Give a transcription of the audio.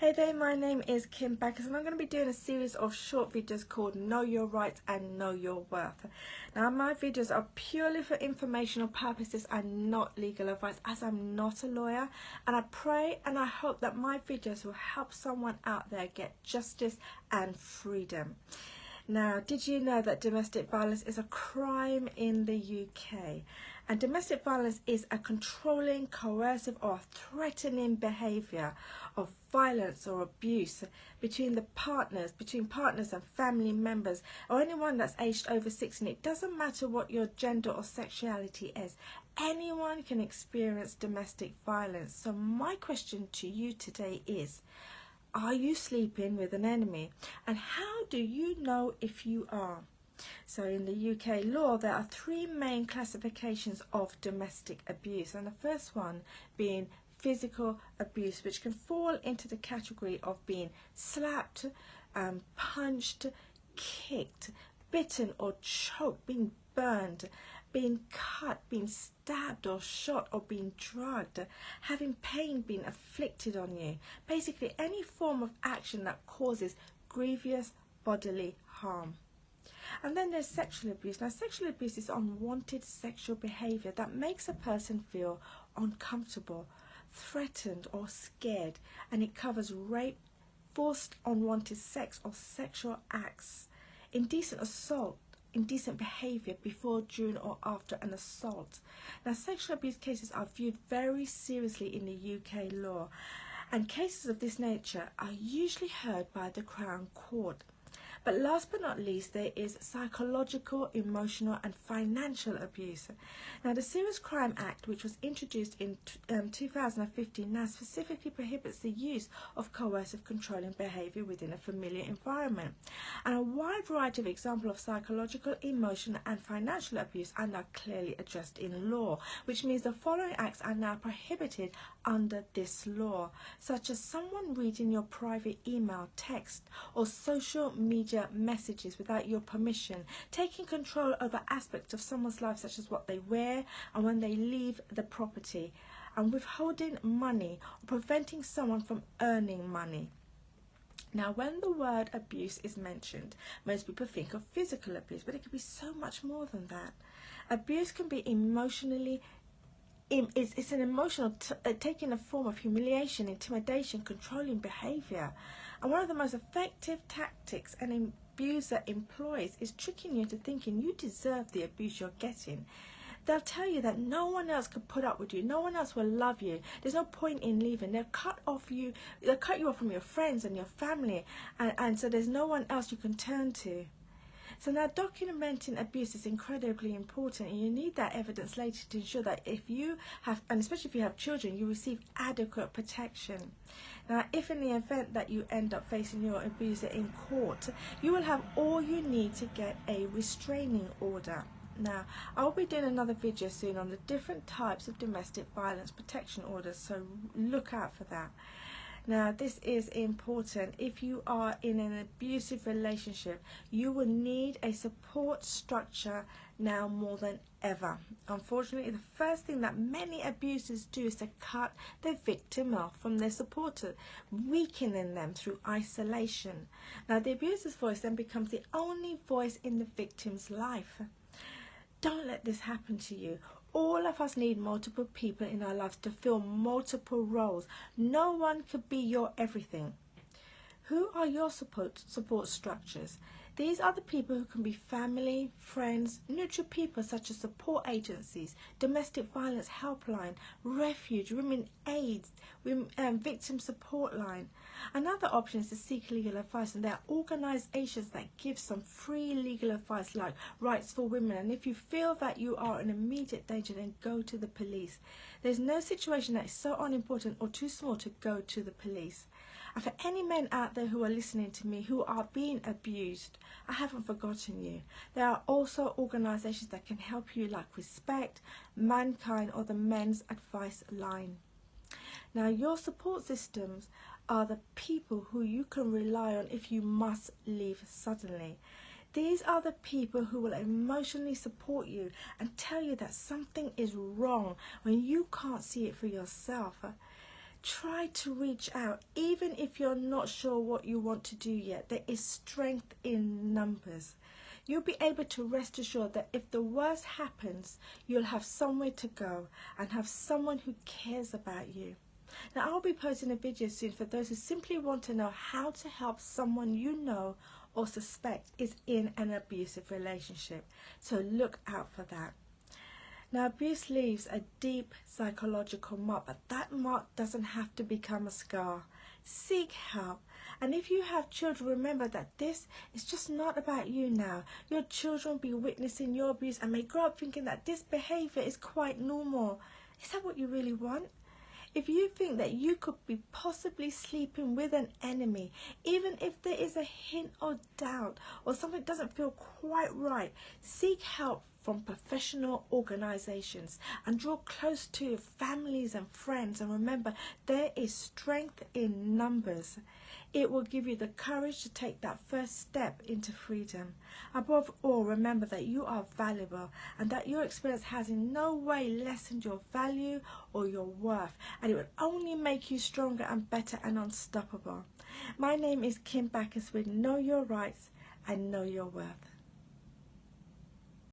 Hey there, my name is Kim Backers and I'm going to be doing a series of short videos called Know Your Rights and Know Your Worth. Now my videos are purely for informational purposes and not legal advice, as I'm not a lawyer, and I pray and I hope that my videos will help someone out there get justice and freedom. Now, did you know that domestic violence is a crime in the UK? And domestic violence is a controlling, coercive or threatening behaviour of violence or abuse between partners and family members, or anyone that's aged over 16. It doesn't matter what your gender or sexuality is. Anyone can experience domestic violence. So my question to you today is, are you sleeping with an enemy? And how do you know if you are? So in the UK law, there are three main classifications of domestic abuse. And the first one being physical abuse, which can fall into the category of being slapped, punched, kicked, bitten or choked, being burned, being cut, being stabbed or shot or being drugged, having pain being inflicted on you. Basically any form of action that causes grievous bodily harm. And then there's sexual abuse. Now sexual abuse is unwanted sexual behaviour that makes a person feel uncomfortable, threatened or scared, and it covers rape, forced unwanted sex or sexual acts, indecent assault, indecent behaviour before, during or after an assault. Now sexual abuse cases are viewed very seriously in the UK law, and cases of this nature are usually heard by the Crown Court. But last but not least, there is psychological, emotional and financial abuse. Now the Serious Crime Act, which was introduced in 2015, now specifically prohibits the use of coercive controlling behaviour within a familiar environment. And a wide variety of examples of psychological, emotional and financial abuse are now clearly addressed in law, which means the following acts are now prohibited under this law, such as someone reading your private email, text or social media messages without your permission, taking control over aspects of someone's life such as what they wear and when they leave the property, and withholding money or preventing someone from earning money. Now when the word abuse is mentioned, most people think of physical abuse, but it could be so much more than that. Abuse can be emotionally it's an emotional taking a form of humiliation, intimidation, controlling behaviour. And one of the most effective tactics an abuser employs is tricking you into thinking you deserve the abuse you're getting. They'll tell you that no one else can put up with you, no one else will love you, there's no point in leaving. They'll cut you off from your friends and your family, and so there's no one else you can turn to. So now documenting abuse is incredibly important, and you need that evidence later to ensure that if you have, and especially if you have children, you receive adequate protection. Now if in the event that you end up facing your abuser in court, you will have all you need to get a restraining order. Now I'll be doing another video soon on the different types of domestic violence protection orders, so look out for that. Now this is important. If you are in an abusive relationship, you will need a support structure now more than ever. Unfortunately, the first thing that many abusers do is to cut the victim off from their supporter, weakening them through isolation. Now the abuser's voice then becomes the only voice in the victim's life. Don't let this happen to you. All of us need multiple people in our lives to fill multiple roles. No one could be your everything. Who are your support structures? These are the people who can be family, friends, neutral people such as support agencies, domestic violence helpline, refuge, women aid, victim support line. Another option is to seek legal advice, and there are organisations that give some free legal advice like Rights for Women, and if you feel that you are in immediate danger, then go to the police. There's no situation that is so unimportant or too small to go to the police. And for any men out there who are listening to me who are being abused, I haven't forgotten you. There are also organisations that can help you, like Respect, Mankind or the Men's Advice Line. Now your support systems are the people who you can rely on if you must leave suddenly. These are the people who will emotionally support you and tell you that something is wrong when you can't see it for yourself. Try to reach out, even if you're not sure what you want to do yet. There is strength in numbers. You'll be able to rest assured that if the worst happens, you'll have somewhere to go and have someone who cares about you. Now, I'll be posting a video soon for those who simply want to know how to help someone you know or suspect is in an abusive relationship. So look out for that. Now, abuse leaves a deep psychological mark, but that mark doesn't have to become a scar. Seek help. And if you have children, remember that this is just not about you now. Your children will be witnessing your abuse and may grow up thinking that this behavior is quite normal. Is that what you really want? If you think that you could be possibly sleeping with an enemy, even if there is a hint or doubt or something doesn't feel quite right, seek help from professional organizations and draw close to your families and friends. And remember, there is strength in numbers. It will give you the courage to take that first step into freedom. Above all, remember that you are valuable and that your experience has in no way lessened your value or your worth, and it will only make you stronger and better and unstoppable. My name is Kim Backus with Know Your Rights and Know Your Worth.